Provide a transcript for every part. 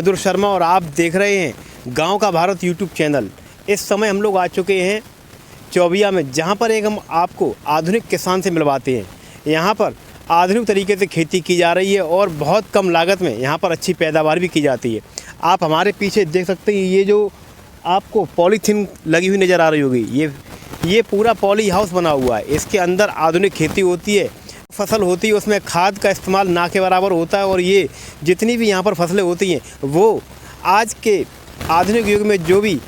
मधुर शर्मा और आप देख रहे हैं गांव का भारत यूट्यूब चैनल। इस समय हम लोग आ चुके हैं चौबिया में, जहां पर एक हम आपको आधुनिक किसान से मिलवाते हैं। यहां पर आधुनिक तरीके से खेती की जा रही है और बहुत कम लागत में यहां पर अच्छी पैदावार भी की जाती है। आप हमारे पीछे देख सकते हैं, ये जो आपको पॉलीथीन लगी हुई नज़र आ रही होगी, ये पूरा पॉली हाउस बना हुआ है। इसके अंदर आधुनिक खेती होती है, फसल होती है, उसमें खाद का इस्तेमाल ना के बराबर होता है। और ये जितनी भी यहाँ पर फसलें होती हैं वो आज के आधुनिक युग में जो भी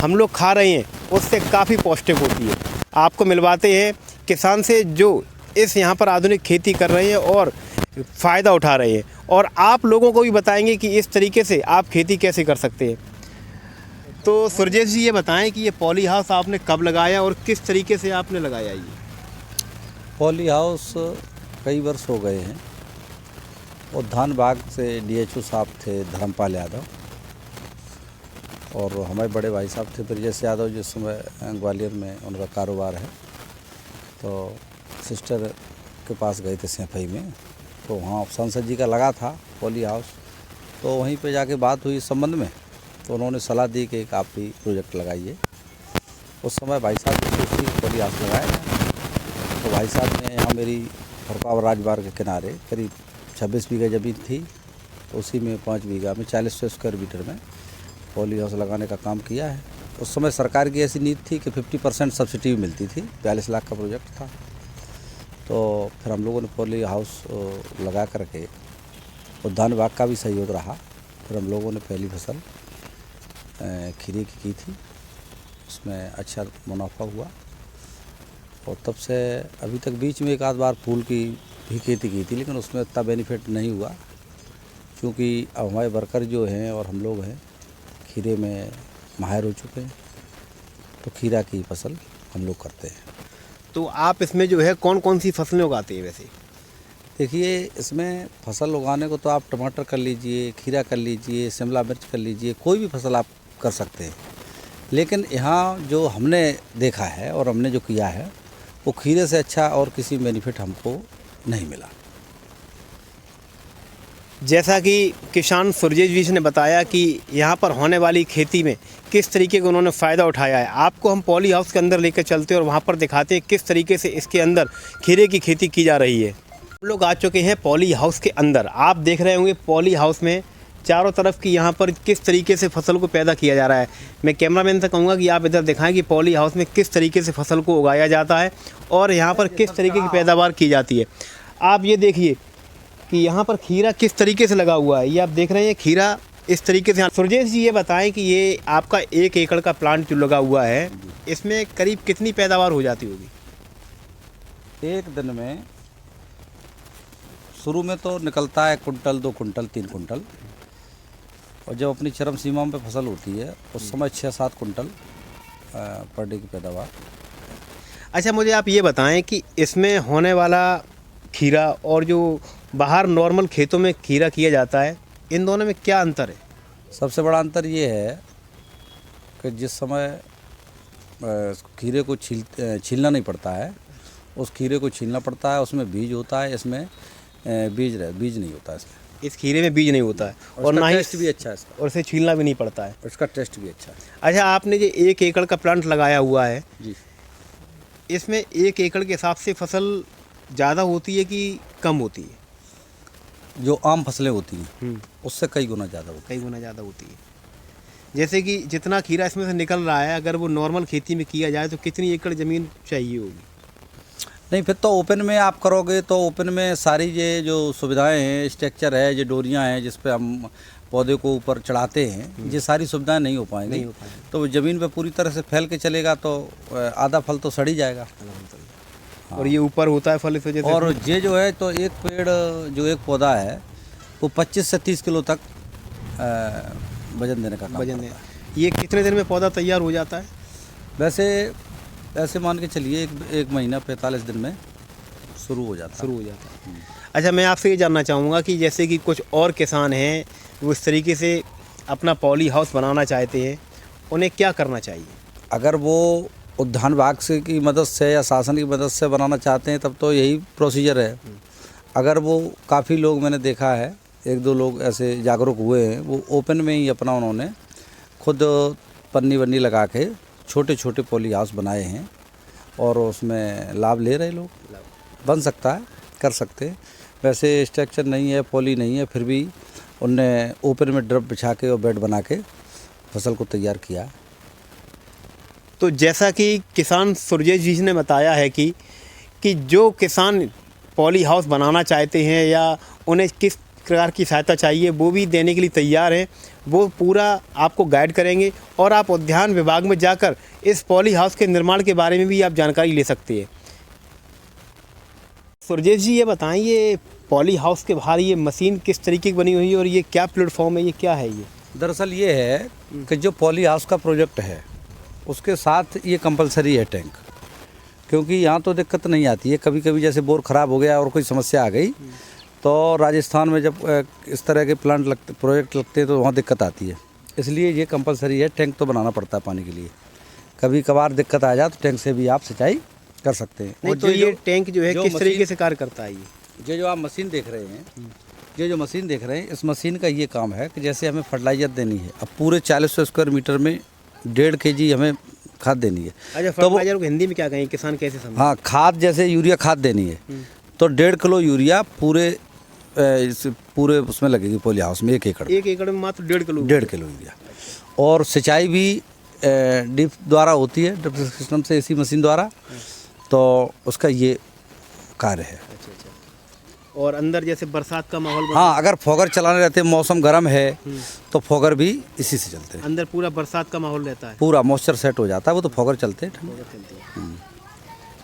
हम लोग खा रहे हैं उससे काफ़ी पौष्टिक होती है। आपको मिलवाते हैं किसान से जो इस यहाँ पर आधुनिक खेती कर रहे हैं और फ़ायदा उठा रहे हैं, और आप लोगों को भी बताएंगे कि इस तरीके से आप खेती कैसे कर सकते हैं। तो सुरजेश जी, ये बताएं कि ये पॉली हाउस आपने कब लगाया और किस तरीके से आपने लगाया? ये पॉली हाउस कई वर्ष हो गए हैं और धान बाग से DHO साहब थे धर्मपाल यादव, और हमारे बड़े भाई साहब थे ब्रजेश यादव, जिस समय ग्वालियर में उनका कारोबार है। तो सिस्टर के पास गए थे सैफई में, तो वहाँ सांसद जी का लगा था पॉली हाउस। तो वहीं पे जाके बात हुई इस संबंध में, तो उन्होंने सलाह दी कि एक आप भी प्रोजेक्ट लगाइए। उस समय भाई साहब ने उसी पॉली हाउस लगाया। तो भाई साहब ने यहाँ मेरी फरकावर राजमार्ग के किनारे करीब 26 बीघा ज़मीन थी, तो उसी में 5 बीघा में 4000 स्क्वायर मीटर में पॉली हाउस लगाने का काम किया है। उस समय सरकार की ऐसी नीति थी कि 50% सब्सिडी भी मिलती थी। 42 लाख का प्रोजेक्ट था। तो फिर हम लोगों ने पॉली हाउस लगा करके उद्यान बाग का भी सहयोग रहा। फिर हम लोगों ने पहली फसल खीरे की थी, उसमें अच्छा मुनाफा हुआ। और तब से अभी तक बीच में एक आध बार फूल की भी खेती की थी, लेकिन उसमें इतना बेनिफिट नहीं हुआ, क्योंकि अब हमारे वर्कर जो हैं और हम लोग हैं खीरे में माहिर हो चुके हैं, तो खीरा की फसल हम लोग करते हैं। तो आप इसमें जो है कौन कौन सी फसलें उगाते हैं? वैसे देखिए, इसमें फसल उगाने को तो आप टमाटर कर लीजिए, खीरा कर लीजिए, शिमला मिर्च कर लीजिए, कोई भी फसल आप कर सकते हैं। लेकिन यहाँ जो हमने देखा है और हमने जो किया है वो खीरे से अच्छा और किसी बेनिफिट हमको नहीं मिला। जैसा कि किसान सुरजेश जी ने बताया कि यहाँ पर होने वाली खेती में किस तरीके का उन्होंने फ़ायदा उठाया है, आपको हम पॉली हाउस के अंदर लेकर चलते हैं और वहाँ पर दिखाते हैं किस तरीके से इसके अंदर खीरे की खेती की जा रही है। हम लोग आ चुके हैं पॉली हाउस के अंदर। आप देख रहे होंगे पॉली हाउस में चारों तरफ की यहाँ पर किस तरीके से फसल को पैदा किया जा रहा है। मैं कैमरामैन से कहूँगा कि आप इधर दिखाएं कि पॉली हाउस में किस तरीके से फसल को उगाया जाता है और यहाँ पर किस तरीके की पैदावार की जाती है। आप ये देखिए कि यहाँ पर खीरा किस तरीके से लगा हुआ है। ये आप देख रहे हैं खीरा इस तरीके से। सुरजेश जी, ये बताएं कि ये आपका 1 एकड़ का प्लांट जो लगा हुआ है, इसमें करीब कितनी पैदावार हो जाती होगी? एक दिन में शुरू में तो निकलता है कुंटल, 2 कुंटल, 3 कुंटल, और जब अपनी चरम सीमा में फसल होती है उस समय 6-7 कुंटल पर डे की पैदावार। अच्छा, मुझे आप ये बताएं कि इसमें होने वाला खीरा और जो बाहर नॉर्मल खेतों में खीरा किया जाता है, इन दोनों में क्या अंतर है? सबसे बड़ा अंतर ये है कि जिस समय खीरे को छीलना नहीं पड़ता है, उस खीरे को छीलना पड़ता है, उसमें बीज होता है, इसमें बीज नहीं होता है। इसमें इस खीरे में बीज नहीं होता है और ना ही टेस्ट भी अच्छा है इसका, और इसे छीलना भी नहीं पड़ता है। इसका टेस्ट भी अच्छा है। अच्छा, आपने जो 1 एकड़ का प्लांट लगाया हुआ है जी, इसमें 1 एकड़ के हिसाब से फसल ज़्यादा होती है कि कम होती है? जो आम फसलें होती हैं उससे कई गुना ज़्यादा होती है। कई गुना ज़्यादा होती है। जैसे कि जितना खीरा इसमें से निकल रहा है, अगर वो नॉर्मल खेती में किया जाए तो कितनी एकड़ ज़मीन चाहिए होगी? नहीं, फिर तो ओपन में आप करोगे तो ओपन में सारी ये जो सुविधाएं हैं, स्ट्रक्चर है, ये डोरियां हैं जिस पे हम पौधे को ऊपर चढ़ाते हैं, ये सारी सुविधाएं नहीं हो पाएंगी। तो ज़मीन पे पूरी तरह से फैल के चलेगा तो आधा फल तो सड़ ही जाएगा। हाँ। और ये ऊपर होता है फल इस वजह से। और ये जो है तो एक पेड़ जो एक पौधा है वो 25 से 30 किलो तक वजन देने का काम करता है। ये कितने दिन में पौधा तैयार हो जाता है? वैसे ऐसे मान के चलिए एक महीना 45 दिन में शुरू हो जाता है। अच्छा, मैं आपसे ये जानना चाहूँगा कि जैसे कि कुछ और किसान हैं वो इस तरीके से अपना पॉली हाउस बनाना चाहते हैं, उन्हें क्या करना चाहिए? अगर वो उद्यान विभाग से की मदद से या शासन की मदद से बनाना चाहते हैं तब तो यही प्रोसीजर है। अगर वो काफ़ी लोग मैंने देखा है एक दो लोग ऐसे जागरूक हुए हैं, वो ओपन में ही अपना उन्होंने खुद पन्नी वन्नी लगा के छोटे छोटे पॉली हाउस बनाए हैं और उसमें लाभ ले रहे लोग। बन सकता है, कर सकते हैं। वैसे स्ट्रक्चर नहीं है, पॉली नहीं है, फिर भी उनने ओपन में ड्रप बिछा के और बेड बना के फसल को तैयार किया। तो जैसा कि किसान सुरजेश जी ने बताया है कि जो किसान पॉली हाउस बनाना चाहते हैं या उन्हें किस प्रकार की सहायता चाहिए वो भी देने के लिए तैयार हैं। वो पूरा आपको गाइड करेंगे और आप उद्यान विभाग में जाकर इस पॉली हाउस के निर्माण के बारे में भी आप जानकारी ले सकते हैं। सुरजेश जी ये बताएं, ये पॉली हाउस के बाहर ये मशीन किस तरीके की बनी हुई है और ये क्या प्लेटफॉर्म है, ये क्या है? ये दरअसल ये है कि जो पॉली हाउस का प्रोजेक्ट है उसके साथ ये कंपलसरी है टैंक, क्योंकि यहाँ तो दिक्कत नहीं आती है। कभी कभी जैसे बोर ख़राब हो गया और कोई समस्या आ गई तो राजस्थान में जब इस तरह के प्रोजेक्ट लगते हैं तो वहाँ दिक्कत आती है। इसलिए ये कंपलसरी है, टैंक तो बनाना पड़ता है पानी के लिए। कभी कभार दिक्कत आ जाए तो टैंक से भी आप सिंचाई कर सकते हैं। नहीं, तो ये टैंक जो है किस तरीके से कार्य करता है? ये जो आप मशीन देख रहे हैं, ये जो मशीन देख रहे हैं, इस मशीन का ये काम है कि जैसे हमें फर्टिलाइजर देनी है, अब पूरे 40 स्क्वायर मीटर में 1.5 kg हमें खाद देनी है। अच्छा, फर्टिलाइजर को हिंदी में क्या कहें, किसान कैसे समझे? हाँ, खाद जैसे यूरिया खाद देनी है तो 1.5 किलो यूरिया पूरे उसमें लगेगी पॉली हाउस में 1 एकड़ में। 1 एकड़ में मात्र 1.5 किलो? 1.5 kilo urea. और सिंचाई भी ड्रिप द्वारा होती है, ड्रिप सिस्टम से, इसी मशीन द्वारा। तो उसका ये कार्य है। अच्छा। और अंदर जैसे बरसात का माहौल? हाँ, अगर फोगर चलाने रहते हैं, मौसम गर्म है तो फोगर भी इसी से चलते हैं। अंदर पूरा बरसात का माहौल रहता है, पूरा मॉइस्चर सेट हो जाता है, वो तो फोगर चलते हैं।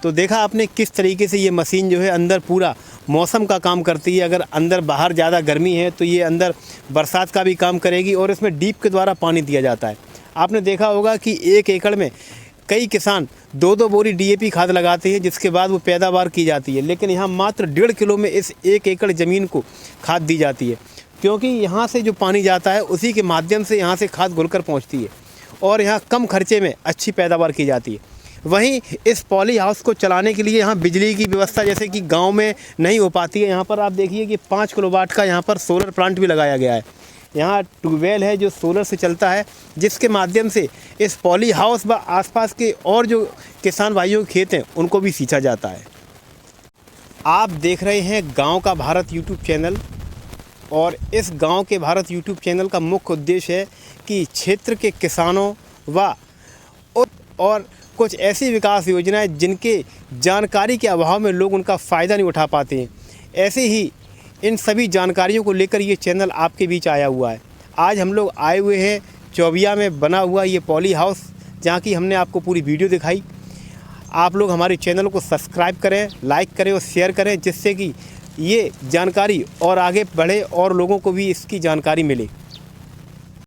तो देखा आपने किस तरीके से ये मशीन जो है अंदर पूरा मौसम का काम करती है। अगर अंदर बाहर ज़्यादा गर्मी है तो ये अंदर बरसात का भी काम करेगी और इसमें डीप के द्वारा पानी दिया जाता है। आपने देखा होगा कि 1 एकड़ में कई किसान 2-2 बोरी DAP खाद लगाते हैं, जिसके बाद वो पैदावार की जाती है। लेकिन यहाँ मात्र 1.5 किलो में इस 1 एकड़ ज़मीन को खाद दी जाती है, क्योंकि यहाँ से जो पानी जाता है उसी के माध्यम से यहाँ से खाद घुलकर पहुँचती है और यहाँ कम खर्चे में अच्छी पैदावार की जाती है। वहीं इस पॉली हाउस को चलाने के लिए यहाँ बिजली की व्यवस्था जैसे कि गांव में नहीं हो पाती है। यहाँ पर आप देखिए कि 5 किलोवाट का यहाँ पर सोलर प्लांट भी लगाया गया है। यहाँ ट्यूबवेल है जो सोलर से चलता है, जिसके माध्यम से इस पॉली हाउस व आसपास के और जो किसान भाइयों के खेत हैं उनको भी सींचा जाता है। आप देख रहे हैं गाँव का भारत यूट्यूब चैनल, और इस गाँव के भारत यूट्यूब चैनल का मुख्य उद्देश्य है कि क्षेत्र के किसानों व और कुछ ऐसी विकास योजनाएं जिनके जानकारी के अभाव में लोग उनका फ़ायदा नहीं उठा पाते हैं, ऐसे ही इन सभी जानकारियों को लेकर ये चैनल आपके बीच आया हुआ है। आज हम लोग आए हुए हैं चौबिया में बना हुआ ये पॉली हाउस, जहाँ की हमने आपको पूरी वीडियो दिखाई। आप लोग हमारे चैनल को सब्सक्राइब करें, लाइक करें और शेयर करें, जिससे कि ये जानकारी और आगे बढ़े और लोगों को भी इसकी जानकारी मिले।